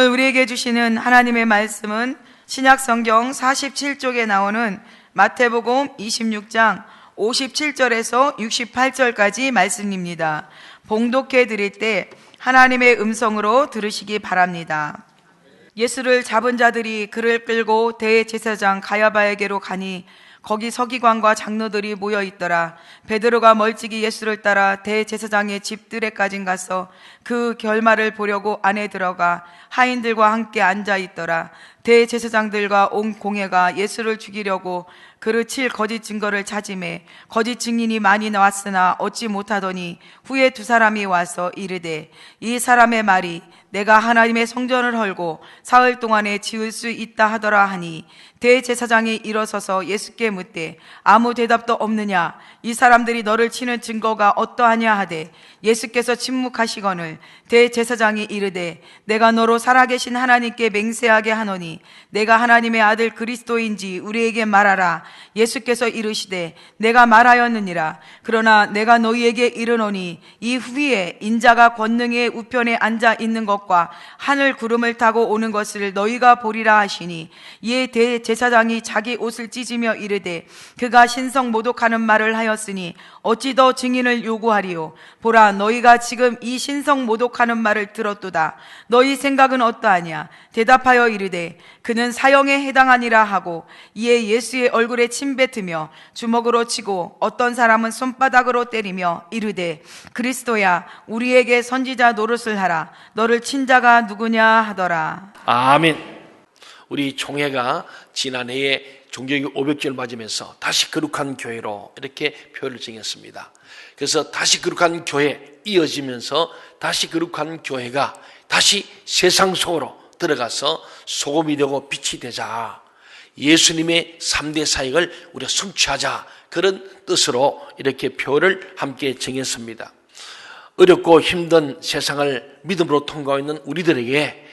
오늘 우리에게 주시는 하나님의 말씀은 신약성경 47쪽에 나오는 마태복음 26장 57절에서 68절까지 말씀입니다. 봉독해 드릴 때 하나님의 음성으로 들으시기 바랍니다. 예수를 잡은 자들이 그를 끌고 대제사장 가야바에게로 가니 거기 서기관과 장로들이 모여 있더라. 베드로가 멀찍이 예수를 따라 대제사장의 집들에까지 가서 그 결말을 보려고 안에 들어가 하인들과 함께 앉아 있더라. 대제사장들과 온 공회가 예수를 죽이려고 그를 칠 거짓 증거를 찾으매 거짓 증인이 많이 나왔으나 얻지 못하더니 후에 두 사람이 와서 이르되 이 사람의 말이 내가 하나님의 성전을 헐고 사흘 동안에 지을 수 있다 하더라 하니 대제사장이 일어서서 예수께 묻되 아무 대답도 없느냐? 이 사람들이 너를 치는 증거가 어떠하냐 하되 예수께서 침묵하시거늘 대제사장이 이르되 내가 너로 살아계신 하나님께 맹세하게 하노니 내가 하나님의 아들 그리스도인지 우리에게 말하라. 예수께서 이르시되 내가 말하였느니라. 그러나 내가 너희에게 이르노니 이 후에 인자가 권능의 우편에 앉아 있는 것과 하늘 구름을 타고 오는 것을 너희가 보리라 하시니 이에 대제사장이 자기 옷을 찢으며 이르되 그가 신성 모독하는 말을 하였으니 어찌 더 증인을 요구하리요? 보라, 너희가 지금 이 신성 모독하는 말을 들었도다. 너희 생각은 어떠하냐? 대답하여 이르되 그는 사형에 해당하니라 하고 이에 예수의 얼굴에 침 뱉으며 주먹으로 치고 어떤 사람은 손바닥으로 때리며 이르되 그리스도야 우리에게 선지자 노릇을 하라. 너를 친 자가 누구냐 하더라. 아멘. 우리 총회가 지난해에 종교개혁 500주년을 맞으면서 다시 거룩한 교회로 이렇게 표를 정했습니다. 그래서 다시 거룩한 교회 이어지면서 다시 거룩한 교회가 다시 세상 속으로 들어가서 소금이 되고 빛이 되자, 예수님의 3대 사역을 우리가 성취하자, 그런 뜻으로 이렇게 표를 함께 정했습니다. 어렵고 힘든 세상을 믿음으로 통과하고 있는 우리들에게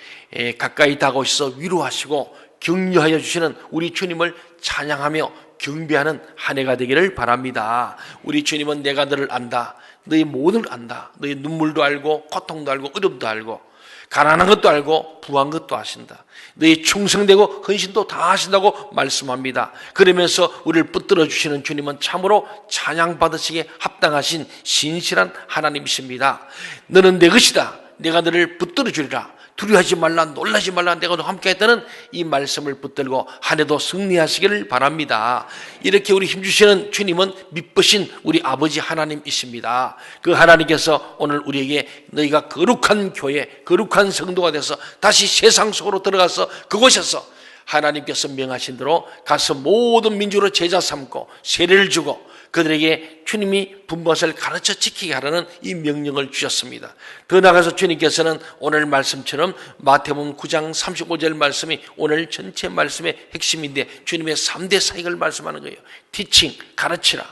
가까이 다가오셔서 위로하시고 격려하여 주시는 우리 주님을 찬양하며 경배하는 한 해가 되기를 바랍니다. 우리 주님은 내가 너를 안다. 너의 모든 걸 안다. 너의 눈물도 알고 고통도 알고 어려움도 알고 가난한 것도 알고 부한 것도 아신다. 너의 충성되고 헌신도 다 하신다고 말씀합니다. 그러면서 우리를 붙들어 주시는 주님은 참으로 찬양받으시기에 합당하신 신실한 하나님이십니다. 너는 내 것이다. 내가 너를 붙들어 주리라. 두려워하지 말라, 놀라지 말라, 내가 너 함께 했다는 이 말씀을 붙들고 한 해도 승리하시기를 바랍니다. 이렇게 우리 힘주시는 주님은 믿으신 우리 아버지 하나님이십니다. 그 하나님께서 오늘 우리에게 너희가 거룩한 교회, 거룩한 성도가 돼서 다시 세상 속으로 들어가서 그곳에서 하나님께서 명하신 대로 가서 모든 민족으로 제자 삼고 세례를 주고 그들에게 주님이 분 것을 가르쳐 지키게 하라는 이 명령을 주셨습니다. 더 나아가서 주님께서는 오늘 말씀처럼 마태복음 9장 35절 말씀이 오늘 전체 말씀의 핵심인데 주님의 3대 사역을 말씀하는 거예요. 티칭, 가르치라.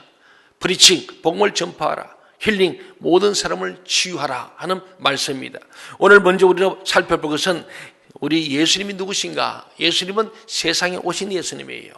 프리칭, 복음을 전파하라. 힐링, 모든 사람을 치유하라 하는 말씀입니다. 오늘 먼저 우리가 살펴볼 것은 우리 예수님이 누구신가? 예수님은 세상에 오신 예수님이에요.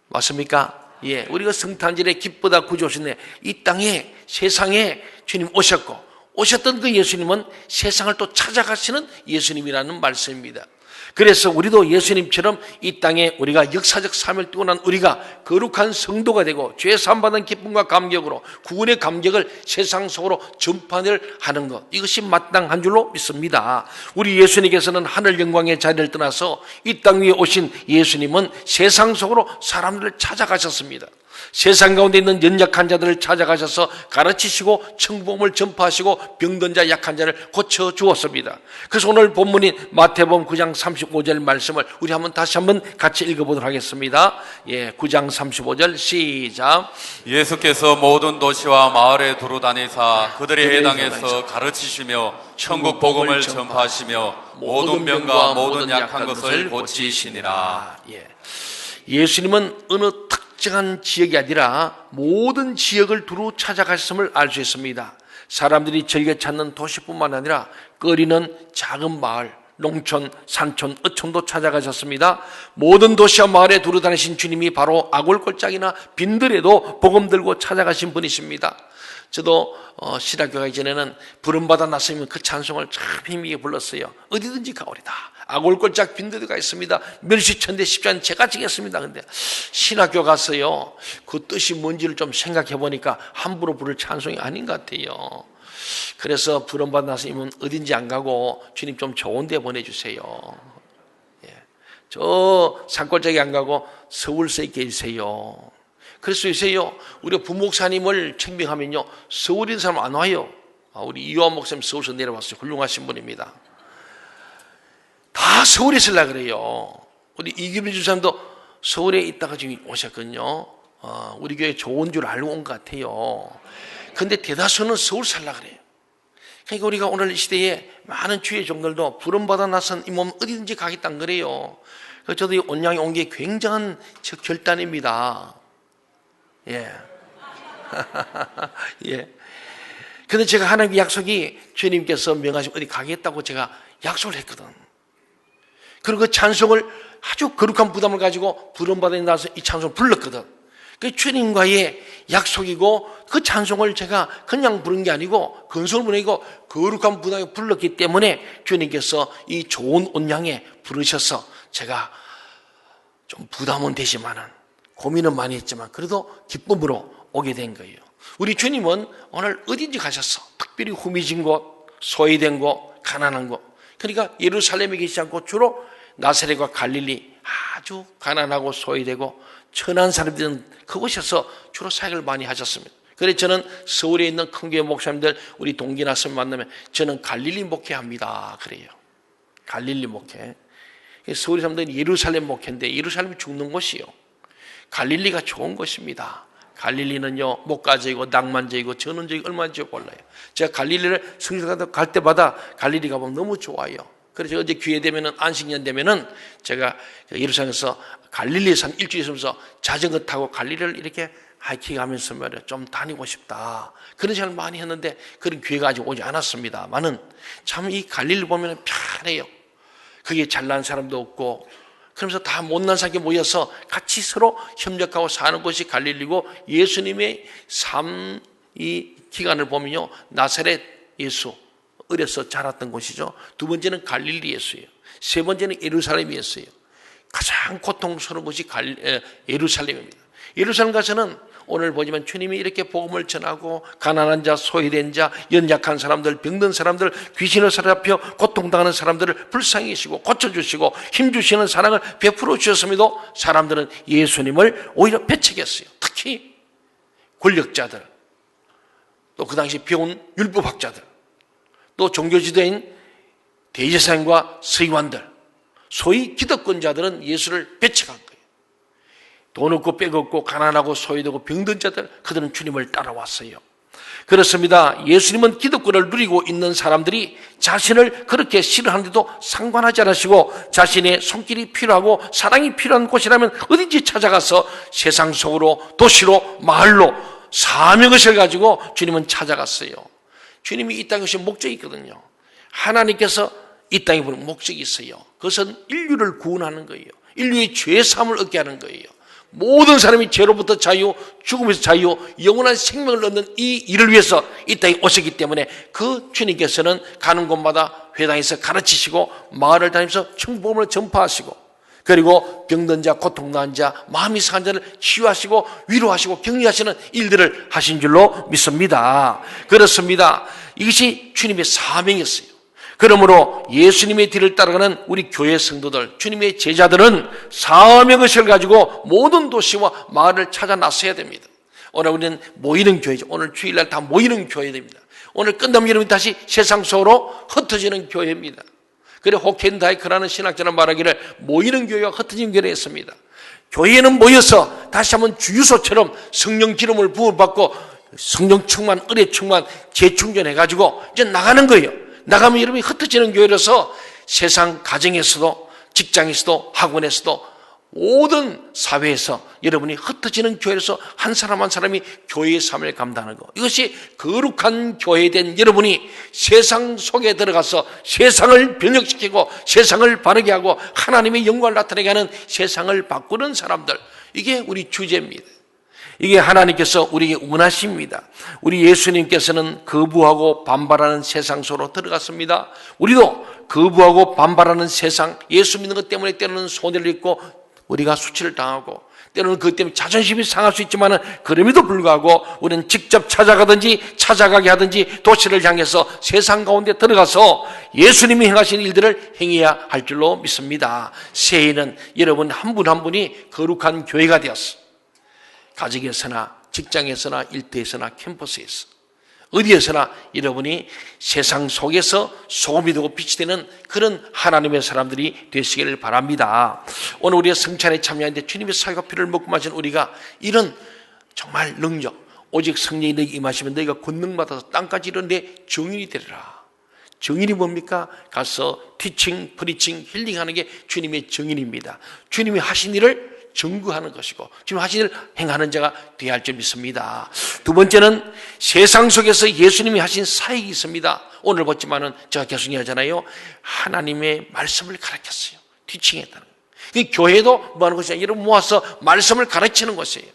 맞습니까? 예, 우리가 성탄절에 기쁘다 구주오셨네. 이 땅에 세상에 주님 오셨고 오셨던 그 예수님은 세상을 또 찾아가시는 예수님이라는 말씀입니다. 그래서 우리도 예수님처럼 이 땅에 우리가 역사적 사명을 띠고 난 우리가 거룩한 성도가 되고 죄 사함받은 기쁨과 감격으로 구원의 감격을 세상 속으로 전파를 하는 것, 이것이 마땅한 줄로 믿습니다. 우리 예수님께서는 하늘 영광의 자리를 떠나서 이 땅 위에 오신 예수님은 세상 속으로 사람들을 찾아가셨습니다. 세상 가운데 있는 연약한 자들을 찾아가셔서 가르치시고 천국복음을 전파하시고 병든 자 약한 자를 고쳐주었습니다. 그래서 오늘 본문인 마태복음 9장 35절 말씀을 우리 다시 한번 같이 읽어보도록 하겠습니다. 예, 9장 35절 시작. 예수께서 모든 도시와 마을에 두루 다니사 그들의 해당에서 가르치시며 천국 복음을 전파하시며 모든 병과 모든 약한 것을 고치시니라. 예. 예수님은 어느 특정한 지역이 아니라 모든 지역을 두루 찾아가셨음을 알 수 있습니다. 사람들이 즐겨 찾는 도시뿐만 아니라 꺼리는 작은 마을, 농촌, 산촌, 어촌도 찾아가셨습니다. 모든 도시와 마을에 두루 다니신 주님이 바로 아골골짜기나 빈들에도 복음 들고 찾아가신 분이십니다. 저도 신학교 가기 전에는 부름받아 났으면 그 찬송을 참 힘있게 불렀어요. 어디든지 가오리다. 아골골짝 빈들가 있습니다. 멸시천대 십자는 제가 지겠습니다. 근데 신학교 가서요, 그 뜻이 뭔지를 좀 생각해 보니까 함부로 부를 찬송이 아닌 것 같아요. 그래서 부름받아 났으면 어딘지 안 가고 주님 좀 좋은 데 보내주세요. 예. 저 산골짜기 안 가고 서울서 있게 해주세요. 그래서 요새요, 우리 부목사님을 청빙하면요, 서울에 있는 사람 안 와요. 우리 이호환 목사님 서울에서 내려왔어요. 훌륭하신 분입니다. 다 서울에 있으려고 그래요. 우리 이규빈 주사님도 서울에 있다가 지금 오셨거든요. 우리 교회 좋은 줄 알고 온 것 같아요. 근데 대다수는 서울 살려고 그래요. 그러니까 우리가 오늘 이 시대에 많은 주의 종들도 부름받아 나선 이 몸 어디든지 가겠다는 거래요. 그래서 저도 이 온양에 온 게 굉장한 결단입니다. 예. 예. 근데 제가 하나님의 약속이 주님께서 명하시면 어디 가겠다고 제가 약속을 했거든. 그리고 그 찬송을 아주 거룩한 부담을 가지고 부름받아 나서 이 찬송을 불렀거든. 그 주님과의 약속이고 그 찬송을 제가 그냥 부른 게 아니고 근소를 부르고 거룩한 부담에 불렀기 때문에 주님께서 이 좋은 온양에 부르셔서 제가 좀 부담은 되지만은 고민은 많이 했지만 그래도 기쁨으로 오게 된 거예요. 우리 주님은 오늘 어딘지 가셨어. 특별히 후미진 곳, 소외된 곳, 가난한 곳. 그러니까 예루살렘에 계시지 않고 주로 나사렛과 갈릴리, 아주 가난하고 소외되고 천한 사람들은 그곳에서 주로 사역을 많이 하셨습니다. 그래서 저는 서울에 있는 큰 교회 목사님들 우리 동기나 선 만나면 저는 갈릴리 목회합니다. 그래요. 갈릴리 목회. 서울 사람들은 예루살렘 목회인데 예루살렘이 죽는 곳이요. 갈릴리가 좋은 곳입니다. 갈릴리는요, 목가적이고 낭만적이고 전원적이고 얼마나 몰라요. 제가 갈릴리를 성지로 갈 때마다 갈릴리 가보면 너무 좋아요. 그래서 어제 기회 되면은 안식년 되면은 제가 예루살렘에서 갈릴리에서 한 일주일 있으면서 자전거 타고 갈릴리를 이렇게 하이킹하면서 말이야 좀 다니고 싶다. 그런 생각을 많이 했는데 그런 기회가 아직 오지 않았습니다만은 참 이 갈릴리 보면은 편해요. 거기에 잘난 사람도 없고 그러면서 다 못난 사람이 모여서 같이 서로 협력하고 사는 곳이 갈릴리고 예수님의 삶 이 기간을 보면요 나사렛 예수 어려서 자랐던 곳이죠. 두 번째는 갈릴리 예수예요. 세 번째는 예루살렘이었어요. 가장 고통스러운 곳이 예루살렘입니다. 예루살렘 가서는 오늘 보지만 주님이 이렇게 복음을 전하고 가난한 자, 소외된 자, 연약한 사람들, 병든 사람들, 귀신을 사로잡혀 고통당하는 사람들을 불쌍히 여기시고 고쳐주시고 힘주시는 사랑을 베풀어 주셨음에도 사람들은 예수님을 오히려 배척했어요. 특히 권력자들, 또 그 당시 배운 율법학자들, 또 종교지도인 대제사장과 서기관들, 소위 기득권자들은 예수를 배척한 거예요. 돈 없고 빽 없고 가난하고 소외되고 병든 자들, 그들은 주님을 따라왔어요. 그렇습니다. 예수님은 기득권을 누리고 있는 사람들이 자신을 그렇게 싫어하는데도 상관하지 않으시고 자신의 손길이 필요하고 사랑이 필요한 곳이라면 어딘지 찾아가서 세상 속으로 도시로 마을로 사명의식을 가지고 주님은 찾아갔어요. 주님이 이 땅에 오신 목적이 있거든요. 하나님께서 이 땅에 보는 목적이 있어요. 그것은 인류를 구원하는 거예요. 인류의 죄사함을 얻게 하는 거예요. 모든 사람이 죄로부터 자유, 죽음에서 자유, 영원한 생명을 얻는 이 일을 위해서 이 땅에 오셨기 때문에 그 주님께서는 가는 곳마다 회당에서 가르치시고 마을을 다니면서 천복음을 전파하시고 그리고 병든 자, 고통난 자, 마음이 상한 자를 치유하시고 위로하시고 격려하시는 일들을 하신 줄로 믿습니다. 그렇습니다. 이것이 주님의 사명이었어요. 그러므로 예수님의 뒤를 따라가는 우리 교회 성도들, 주님의 제자들은 사명의식을 가지고 모든 도시와 마을을 찾아 나서야 됩니다. 오늘 우리는 모이는 교회죠. 오늘 주일날 다 모이는 교회입니다. 오늘 끝나면 여러분이 다시 세상 속으로 흩어지는 교회입니다. 그래 호켄다이크라는 신학자는 말하기를 모이는 교회와 흩어지는 교회를 했습니다. 교회는 모여서 다시 한번 주유소처럼 성령 기름을 부어받고 성령 충만, 은혜 충만, 재충전해가지고 이제 나가는 거예요. 나가면 여러분이 흩어지는 교회로서 세상 가정에서도 직장에서도 학원에서도 모든 사회에서 여러분이 흩어지는 교회에서 한 사람 한 사람이 교회의 삶을 감당하는 것, 이것이 거룩한 교회된 여러분이 세상 속에 들어가서 세상을 변혁시키고 세상을 바르게 하고 하나님의 영광을 나타내게 하는 세상을 바꾸는 사람들, 이게 우리 주제입니다. 이게 하나님께서 우리에게 원하십니다. 우리 예수님께서는 거부하고 반발하는 세상 속으로 들어갔습니다. 우리도 거부하고 반발하는 세상, 예수 믿는 것 때문에 때로는 손해를 입고 우리가 수치를 당하고 때로는 그것 때문에 자존심이 상할 수 있지만 그럼에도 불구하고 우리는 직접 찾아가든지 찾아가게 하든지 도시를 향해서 세상 가운데 들어가서 예수님이 행하신 일들을 행해야 할 줄로 믿습니다. 새해에는 여러분 한 분 한 분이 거룩한 교회가 되었어. 가정에서나 직장에서나 일터에서나 캠퍼스에서 어디에서나 여러분이 세상 속에서 소금이 되고 빛이 되는 그런 하나님의 사람들이 되시기를 바랍니다. 오늘 우리가 성찬에 참여하는데 주님의 살과 피를 먹고 마신 우리가 이런 정말 능력, 오직 성령이 너에게 임하시면 너희가 권능받아서 땅까지 이르는데 증인이 되리라. 증인이 뭡니까? 가서 티칭, 프리칭, 힐링하는 게 주님의 증인입니다. 주님이 하신 일을 증거하는 것이고 지금 하신 일을 행하는 자가 되어야 할 줄 믿습니다. 두 번째는 세상 속에서 예수님이 하신 사역이 있습니다. 오늘 봤지만은 제가 계속 얘기하잖아요. 하나님의 말씀을 가르쳤어요. 티칭했다는 거예요. 교회도 뭐 하는 것이 아니라 여러분 모아서 말씀을 가르치는 것이에요.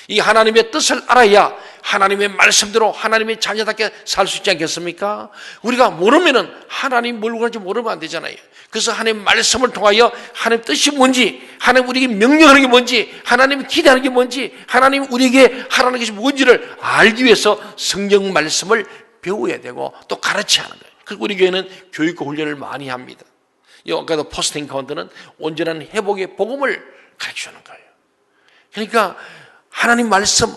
이 하나님의 뜻을 알아야 하나님의 말씀대로 하나님의 자녀답게 살 수 있지 않겠습니까? 우리가 모르면은 하나님 뭘 그런지 모르면 안 되잖아요. 그래서 하나님의 말씀을 통하여 하나님의 뜻이 뭔지, 하나님 우리에게 명령하는 게 뭔지, 하나님이 기대하는 게 뭔지, 하나님 우리에게 하라는 것이 뭔지를 알기 위해서 성경 말씀을 배워야 되고 또 가르쳐야 하는 거예요. 그리고 우리 교회는 교육과 훈련을 많이 합니다. 아까도 포스팅 카운트는 온전한 회복의 복음을 가르쳐주는 거예요. 그러니까 하나님 말씀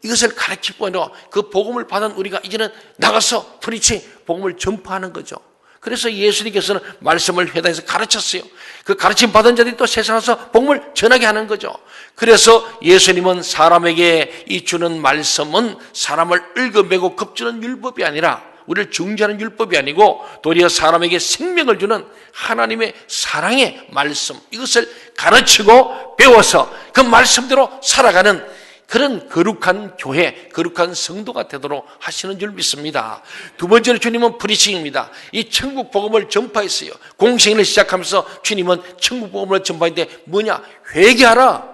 이것을 가르치고 그 복음을 받은 우리가 이제는 나가서 프리칭 복음을 전파하는 거죠. 그래서 예수님께서는 말씀을 회당에서 가르쳤어요. 그 가르침 받은 자들이 또 세상에서 복음을 전하게 하는 거죠. 그래서 예수님은 사람에게 이 주는 말씀은 사람을 얽어매고 겁주는 율법이 아니라 우리를 중재하는 율법이 아니고 도리어 사람에게 생명을 주는 하나님의 사랑의 말씀, 이것을 가르치고 배워서 그 말씀대로 살아가는 그런 거룩한 교회, 거룩한 성도가 되도록 하시는 줄 믿습니다. 두 번째로 주님은 프리칭입니다. 이 천국 복음을 전파했어요. 공생을 시작하면서 주님은 천국 복음을 전파했는데 뭐냐? 회개하라.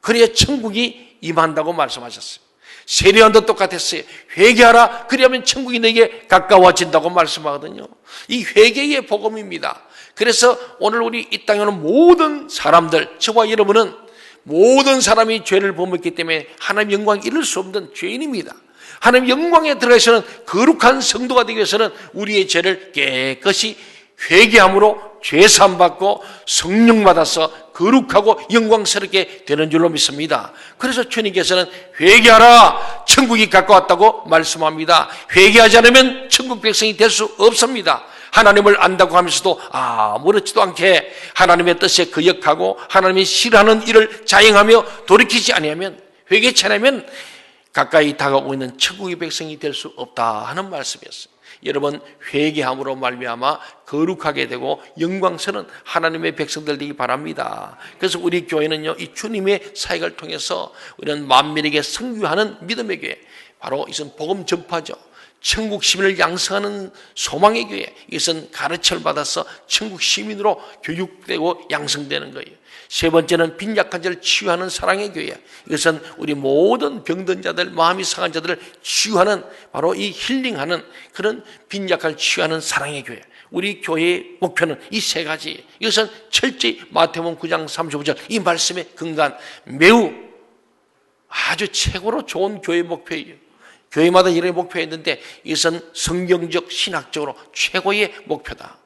그래야 천국이 임한다고 말씀하셨어요. 세례요한도 똑같았어요. 회개하라. 그리하면 천국이 너에게 가까워진다고 말씀하거든요. 이 회개의 복음입니다. 그래서 오늘 우리 이 땅에 오는 모든 사람들, 저와 여러분은 모든 사람이 죄를 범했기 때문에 하나님 영광에 이를 수 없는 죄인입니다. 하나님 영광에 들어가서는 거룩한 성도가 되기 위해서는 우리의 죄를 깨끗이 회개함으로 죄사함 받고 성령 받아서 거룩하고 영광스럽게 되는 줄로 믿습니다. 그래서 주님께서는 회개하라, 천국이 가까웠다고 말씀합니다. 회개하지 않으면 천국 백성이 될 수 없습니다. 하나님을 안다고 하면서도 아무렇지도 않게 하나님의 뜻에 거역하고 하나님이 싫어하는 일을 자행하며 돌이키지 아니하면, 회개치 않으면 가까이 다가오고 있는 천국의 백성이 될 수 없다 하는 말씀이었어요. 여러분, 회개함으로 말미암아 거룩하게 되고 영광스러운 하나님의 백성들 되기 바랍니다. 그래서 우리 교회는요, 이 주님의 사역을 통해서 우리는 만민에게 선교하는 믿음의 교회, 바로 이것은 복음 전파죠. 천국 시민을 양성하는 소망의 교회, 이것은 가르침을 받아서 천국 시민으로 교육되고 양성되는 거예요. 세 번째는 빈약한 자를 치유하는 사랑의 교회, 이것은 우리 모든 병든 자들, 마음이 상한 자들을 치유하는, 바로 이 힐링하는 그런 빈약한 치유하는 사랑의 교회. 우리 교회의 목표는 이 세 가지. 이것은 철저히 마태복음 9장 35절 이 말씀의 근간, 매우 아주 최고로 좋은 교회의 목표예요. 교회마다 이런 목표가 있는데 이것은 성경적 신학적으로 최고의 목표다.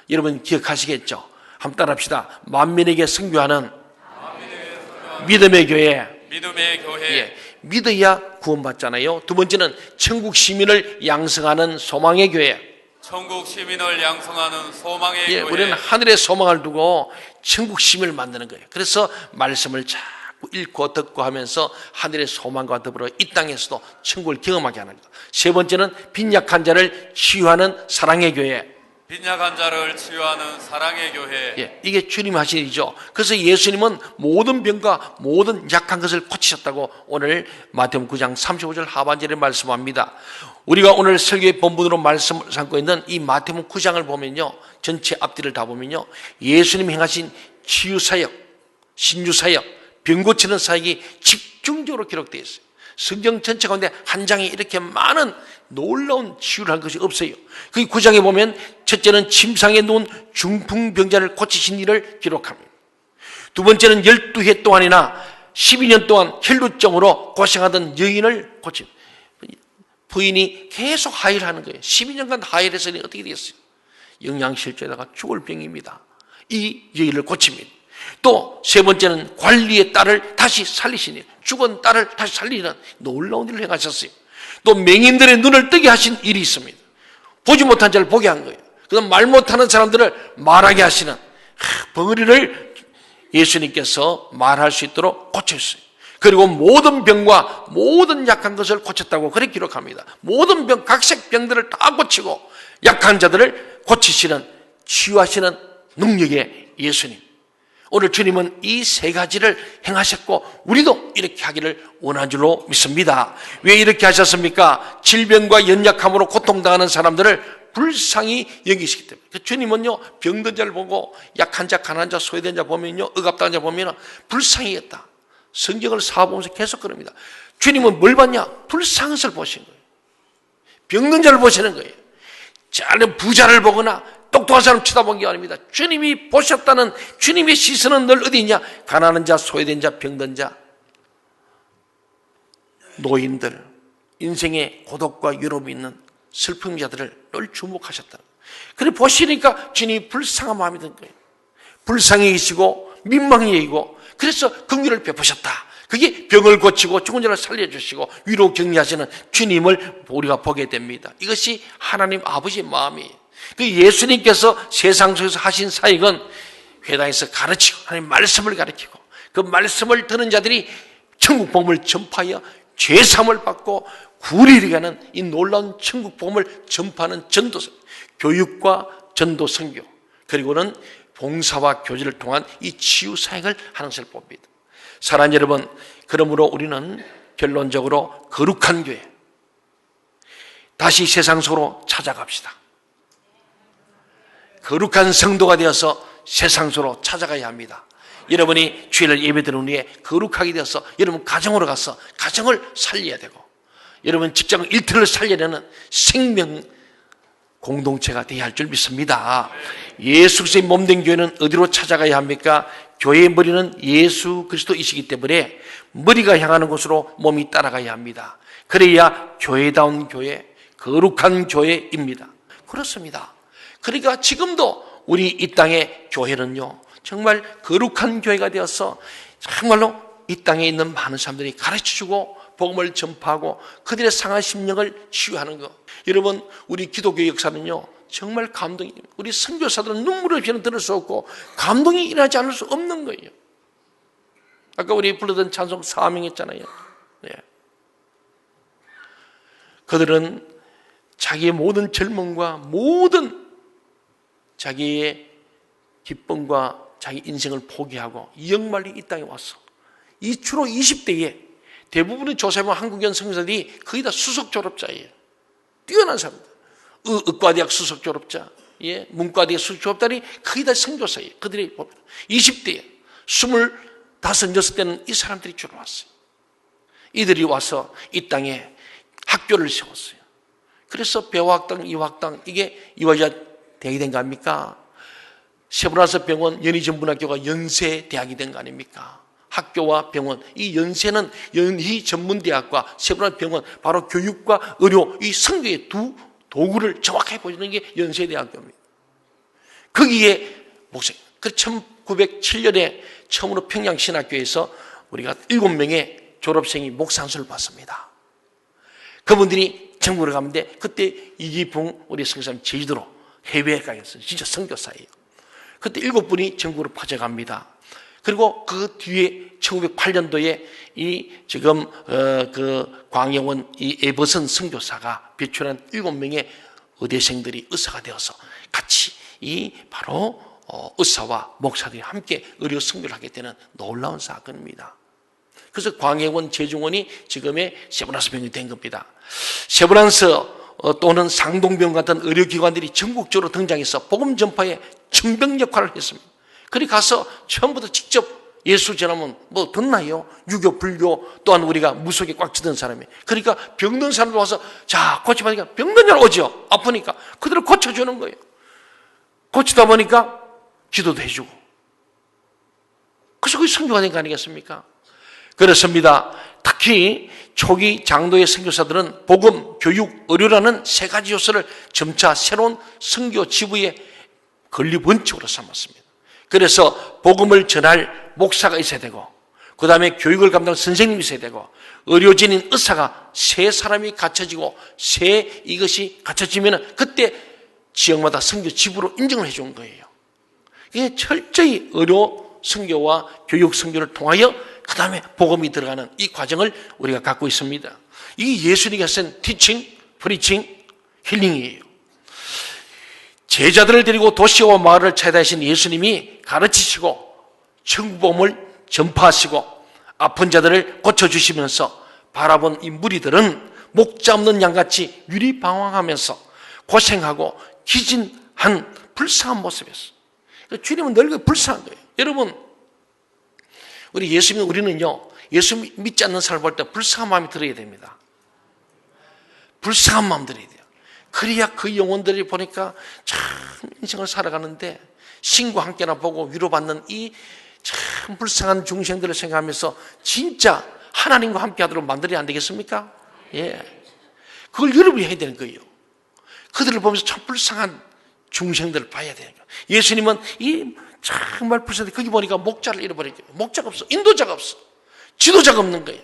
여러분 기억하시겠죠? 한번 따라합시다. 만민에게 선교하는 믿음의 교회. 믿음의 교회. 예, 믿어야 구원받잖아요. 두 번째는 천국 시민을 양성하는 소망의 교회. 천국 시민을 양성하는 소망의 예, 교회. 우리는 하늘의 소망을 두고 천국 시민을 만드는 거예요. 그래서 말씀을 자꾸 읽고 듣고 하면서 하늘의 소망과 더불어 이 땅에서도 천국을 경험하게 하는 것. 세 번째는 빈약한 자를 치유하는 사랑의 교회. 빈약한 자를 치유하는 사랑의 교회. 예, 이게 주님 하신 일이죠. 그래서 예수님은 모든 병과 모든 약한 것을 고치셨다고 오늘 마태복음 9장 35절 하반절에 말씀합니다. 우리가 오늘 설교의 본문으로 말씀을 삼고 있는 이 마태복음 9장을 보면요, 전체 앞뒤를 다 보면요, 예수님이 행하신 치유사역, 신유사역, 병 고치는 사역이 집중적으로 기록되어 있어요. 성경 전체 가운데 한 장에 이렇게 많은 놀라운 치유를 한 것이 없어요. 그 9장에 보면 첫째는 침상에 누운 중풍병자를 고치신 일을 기록합니다. 두 번째는 12해 동안이나 12년 동안 혈루증으로 고생하던 여인을 고친, 부인이 계속 하혈하는 거예요. 12년간 하혈해서 어떻게 되겠어요? 영양실조에다가 죽을 병입니다. 이 여인을 고칩니다. 또 세 번째는 관리의 딸을 다시 살리시니, 죽은 딸을 다시 살리는 놀라운 일을 행하셨어요. 또 맹인들의 눈을 뜨게 하신 일이 있습니다. 보지 못한 자를 보게 한 거예요. 그다음 말 못하는 사람들을 말하게 하시는 벙어리를 예수님께서 말할 수 있도록 고쳤어요. 그리고 모든 병과 모든 약한 것을 고쳤다고 그렇게 기록합니다. 모든 병, 각색 병들을 다 고치고 약한 자들을 고치시는, 치유하시는 능력의 예수님. 오늘 주님은 이 세 가지를 행하셨고 우리도 이렇게 하기를 원한 줄로 믿습니다. 왜 이렇게 하셨습니까? 질병과 연약함으로 고통당하는 사람들을 불쌍히 여기시기 때문에. 주님은요, 병든 자를 보고 약한 자, 가난한 자, 소외된 자 보면요, 억압당한 자 보면 불쌍히 했다. 성경을 사보면서 계속 그럽니다. 주님은 뭘 봤냐? 불쌍한 것을 보신 거예요. 병든 자를 보시는 거예요. 자는 부자를 보거나 똑똑한 사람 쳐다본 게 아닙니다. 주님이 보셨다는 주님의 시선은 늘 어디 있냐? 가난한 자, 소외된 자, 병든 자, 노인들, 인생의 고독과 유로움이 있는 슬픔 자들을 늘 주목하셨다. 그래 보시니까 주님이 불쌍한 마음이 든 거예요. 불쌍히 계시고 민망히 여기고, 그래서 긍휼을 베푸셨다. 그게 병을 고치고 죽은 자를 살려주시고 위로 격려하시는 주님을 우리가 보게 됩니다. 이것이 하나님 아버지의 마음이에요. 그 예수님께서 세상 속에서 하신 사역은 회당에서 가르치고 하나님 말씀을 가르치고 그 말씀을 듣는 자들이 천국 복음을 전파하여 죄사함을 받고 구원에 이르는 이 놀라운 천국 복음을 전파하는 전도서, 교육과 전도 선교, 그리고는 봉사와 교제를 통한 이 치유 사역을 하는 것을 봅니다. 사랑하는 여러분, 그러므로 우리는 결론적으로 거룩한 교회, 다시 세상 속으로 찾아갑시다. 거룩한 성도가 되어서 세상 속으로 찾아가야 합니다. 여러분이 주일날 예배드리는 후에 거룩하게 되어서 여러분 가정으로 가서 가정을 살려야 되고, 여러분 직장 일터를 살려내는 생명 공동체가 되어야 할 줄 믿습니다. 예수 그리스도의 몸된 교회는 어디로 찾아가야 합니까? 교회의 머리는 예수 그리스도이시기 때문에 머리가 향하는 곳으로 몸이 따라가야 합니다. 그래야 교회다운 교회, 거룩한 교회입니다. 그렇습니다. 그러니까 지금도 우리 이 땅의 교회는요, 정말 거룩한 교회가 되어서 정말로 이 땅에 있는 많은 사람들이 가르쳐주고 복음을 전파하고 그들의 상한 심령을 치유하는 것. 여러분, 우리 기독교 역사는요 정말 감동이, 우리 선교사들은 눈물 없이는 들을 수 없고 감동이 일어나지 않을 수 없는 거예요. 아까 우리 불렀던 찬송 사명했잖아요. 네. 그들은 자기의 모든 젊음과 모든 자기의 기쁨과 자기 인생을 포기하고 역말리 이 땅에 왔어. 이 주로 20대에 대부분의 조사해보면 한국연 선교사들이 거의 다 수석 졸업자예요. 뛰어난 사람들. 의과대학 수석 졸업자, 예, 문과대학 수석 졸업자들이 거의 다 선교사예요. 그들이 보면 20대에 25, 6대는 이 사람들이 주로 왔어요. 이들이 와서 이 땅에 학교를 세웠어요. 그래서 배화학당, 이화학당, 이게 이화여자 대학이 된 거 아닙니까? 세브란스 병원 연희전문학교가 연세대학이 된 거 아닙니까? 학교와 병원, 이 연세는 연희전문대학과 세브란스 병원, 바로 교육과 의료, 이 선교의 두 도구를 정확하게 보여주는 게 연세대학교입니다. 거기에 목사님, 그 1907년에 처음으로 평양신학교에서 우리가 7명의 졸업생이 목상수를 받습니다. 그분들이 전국으로 가는데 그때 이기풍 우리 선교사님 제주도로 해외에 가겠어요. 진짜 선교사예요. 그때 7분이 전국으로 파져갑니다. 그리고 그 뒤에 1908년도에 이 지금 그 광영원 이 에버슨 선교사가 배출한 7명의 의대생들이 의사가 되어서 같이 이 바로 의사와 목사들이 함께 의료 선교를 하게 되는 놀라운 사건입니다. 그래서 광해원 제중원이 지금의 세브란스 병원이 된 겁니다. 세브란스 또는 상동병 같은 의료기관들이 전국적으로 등장해서 복음 전파에 청병 역할을 했습니다. 그리 가서 처음부터 직접 예수 전하면 뭐 듣나요? 유교, 불교, 또한 우리가 무속에 꽉 찌든 사람이. 그러니까 병든 사람들 와서 자, 고쳐보니까 병든 줄 오죠. 아프니까. 그대로 고쳐주는 거예요. 고치다 보니까 기도도 해주고. 그래서 그게 선교가 된 거 아니겠습니까? 그렇습니다. 특히 초기 장로의 선교사들은 복음, 교육, 의료라는 세 가지 요소를 점차 새로운 선교 지부의 권리 원칙으로 삼았습니다. 그래서 복음을 전할 목사가 있어야 되고, 그 다음에 교육을 감당할 선생님이 있어야 되고, 의료진인 의사가 세 사람이 갖춰지고, 이것이 갖춰지면 그때 지역마다 선교 지부로 인정을 해준 거예요. 이게 철저히 의료 선교와 교육 선교를 통하여 그 다음에 복음이 들어가는 이 과정을 우리가 갖고 있습니다. 이 예수님이 쓴 티칭, 프리칭, 힐링이에요. 제자들을 데리고 도시와 마을을 찾아다니신 예수님이 가르치시고 천국복음을 전파하시고 아픈 자들을 고쳐주시면서 바라본 이 무리들은 목자 없는 양같이 유리방황하면서 고생하고 기진한 불쌍한 모습이었어요. 주님은 늘 불쌍한 거예요. 여러분, 우리는요, 예수 믿지 않는 사람을 볼 때 불쌍한 마음이 들어야 됩니다. 불쌍한 마음 들어야 돼요. 그래야 그 영혼들이 보니까 참 인생을 살아가는데 신과 함께나 보고 위로받는 이 참 불쌍한 중생들을 생각하면서 진짜 하나님과 함께 하도록 만들어야 안 되겠습니까? 예. 그걸 여러분이 해야 되는 거예요. 그들을 보면서 참 불쌍한 중생들을 봐야 되는 거예요. 예수님은 이 정말 불쌍한데 거기 보니까 목자를 잃어버린 거예요. 목자가 없어. 인도자가 없어. 지도자가 없는 거예요.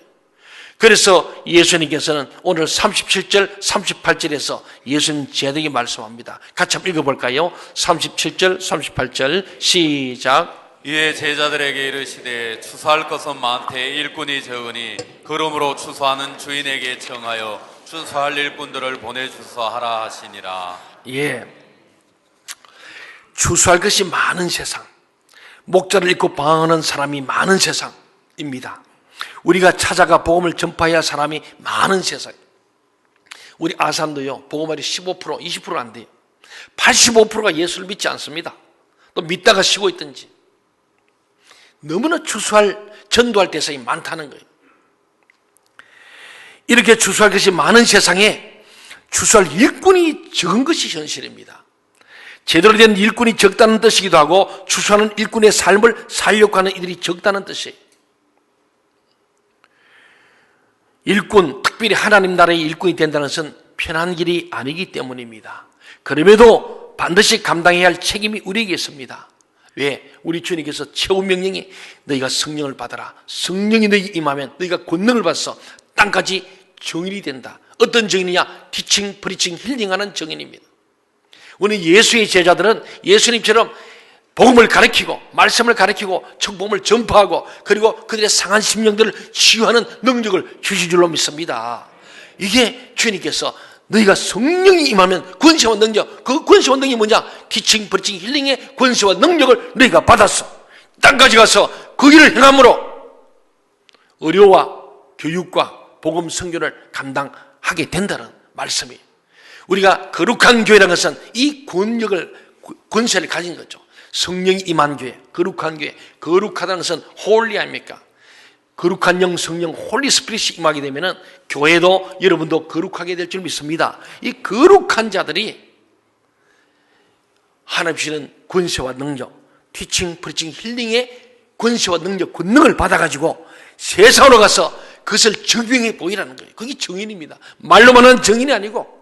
그래서 예수님께서는 오늘 37절, 38절에서 예수님 제자에게 말씀합니다. 같이 한번 읽어볼까요? 37절, 38절 시작. 이에 제자들에게 이르시되 추수할 것은 많되 일꾼이 적으니 그러므로 추수하는 주인에게 청하여 추수할 일꾼들을 보내주소 하라 하시니라. 예, 추수할 것이 많은 세상, 목자를 잃고 방황하는 사람이 많은 세상입니다. 우리가 찾아가 복음을 전파해야 할 사람이 많은 세상. 우리 아산도요, 복음알이 15%, 20%가 안 돼요. 85%가 예수를 믿지 않습니다. 또 믿다가 쉬고 있든지. 너무나 전도할 대상이 많다는 거예요. 이렇게 추수할 것이 많은 세상에 추수할 일꾼이 적은 것이 현실입니다. 제대로 된 일꾼이 적다는 뜻이기도 하고 추수하는 일꾼의 삶을 살려고 하는 이들이 적다는 뜻이에요. 일꾼, 특별히 하나님 나라의 일꾼이 된다는 것은 편한 길이 아니기 때문입니다. 그럼에도 반드시 감당해야 할 책임이 우리에게 있습니다. 왜? 우리 주님께서 최후 명령이 너희가 성령을 받아라. 성령이 너희에게 임하면 너희가 권능을 받아서 땅까지 증인이 된다. 어떤 증인이냐? 티칭, 프리칭, 힐링하는 증인입니다. 우리 예수의 제자들은 예수님처럼 복음을 가르치고 말씀을 가르치고 천국복음을 전파하고 그리고 그들의 상한 심령들을 치유하는 능력을 주실 줄로 믿습니다. 이게 주님께서 너희가 성령이 임하면 권세와 능력, 그 권세와 능력이 뭐냐? 티칭, 프리칭, 힐링의 권세와 능력을 너희가 받았어. 땅까지 가서 그 일을 행함으로 의료와 교육과 복음 선교를 감당하게 된다는 말씀이에요. 우리가 거룩한 교회라는 것은 이 권세를 가진 거죠. 성령이 임한 교회, 거룩한 교회. 거룩하다는 것은 홀리 아닙니까? 거룩한 영, 성령, 홀리 스피릿이 임하게 되면은 교회도 여러분도 거룩하게 될 줄 믿습니다. 이 거룩한 자들이 하나님 주시는 권세와 능력, 티칭, 프리칭, 힐링의 권세와 능력, 권능을 받아가지고 세상으로 가서 그것을 적용해 보이라는 거예요. 그게 정인입니다. 말로만 하는 정인이 아니고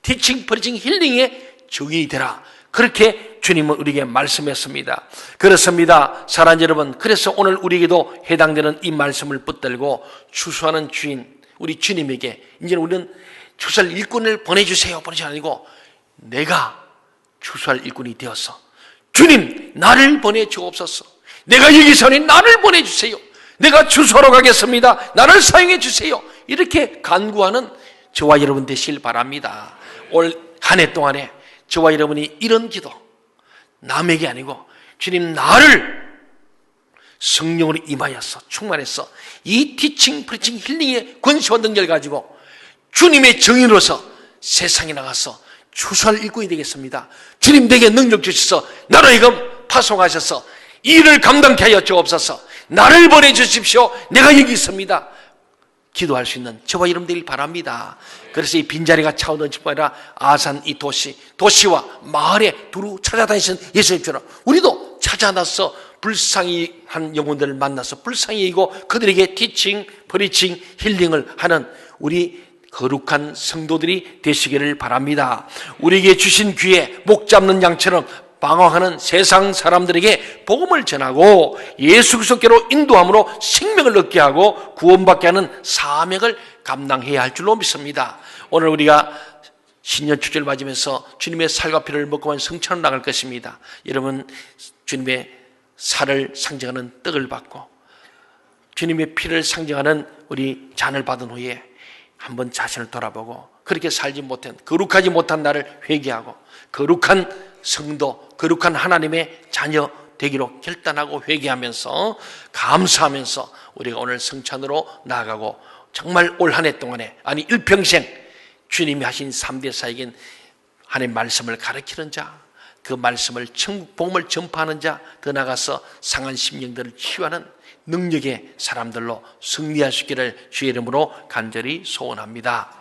티칭, 프리칭, 힐링의 정인이 되라. 그렇게 주님은 우리에게 말씀했습니다. 그렇습니다. 사랑하는 여러분, 그래서 오늘 우리에게도 해당되는 이 말씀을 붙들고 추수하는 주인, 우리 주님에게 이제는 우리는 추수할 일꾼을 보내주세요. 보내지 아니고 내가 추수할 일꾼이 되어서 주님 나를 보내주옵소서. 내가 여기서 오니 나를 보내주세요. 내가 추수하러 가겠습니다. 나를 사용해 주세요. 이렇게 간구하는 저와 여러분 되시길 바랍니다. 올 한 해 동안에 저와 여러분이 이런 기도, 남에게 아니고 주님 나를 성령으로 임하여서 충만해서 이 티칭, 프리칭, 힐링의 권세와 능력을 가지고 주님의 정인으로서 세상에 나가서 추수할 일꾼이 되겠습니다. 주님 내게 능력 주셔서 나로 하여금 파송하셔서 이 일을 감당케 하여 주옵소서. 나를 보내주십시오. 내가 여기 있습니다. 기도할 수 있는 저와 여러분들이 바랍니다. 그래서 이 빈자리가 차오르는 뿐 아니라 아산 이 도시와 마을에 두루 찾아다니신 예수님처럼 우리도 찾아나서 불쌍히 한 영혼들을 만나서 불쌍히 여기고 그들에게 티칭, 프리칭, 힐링을 하는 우리 거룩한 성도들이 되시기를 바랍니다. 우리에게 주신 귀에 목 잡는 양처럼 방황하는 세상 사람들에게 복음을 전하고 예수 그리스도께로 인도함으로 생명을 얻게 하고 구원받게 하는 사명을 감당해야 할 줄로 믿습니다. 오늘 우리가 신년 축제를 맞으면서 주님의 살과 피를 먹고만 성찬을 나갈 것입니다. 여러분 주님의 살을 상징하는 떡을 받고 주님의 피를 상징하는 우리 잔을 받은 후에 한번 자신을 돌아보고 그렇게 살지 못한 거룩하지 못한 나를 회개하고 거룩한 성도, 거룩한 하나님의 자녀 되기로 결단하고 회개하면서 감사하면서 우리가 오늘 성찬으로 나아가고 정말 올 한 해 동안에 아니 일평생 주님이 하신 3대 사역인 하나님의 말씀을 가르치는 자, 그 말씀을 천국 복음을 전파하는 자, 더 나아가서 상한 심령들을 치유하는 능력의 사람들로 승리할 수 있기를 주의 이름으로 간절히 소원합니다.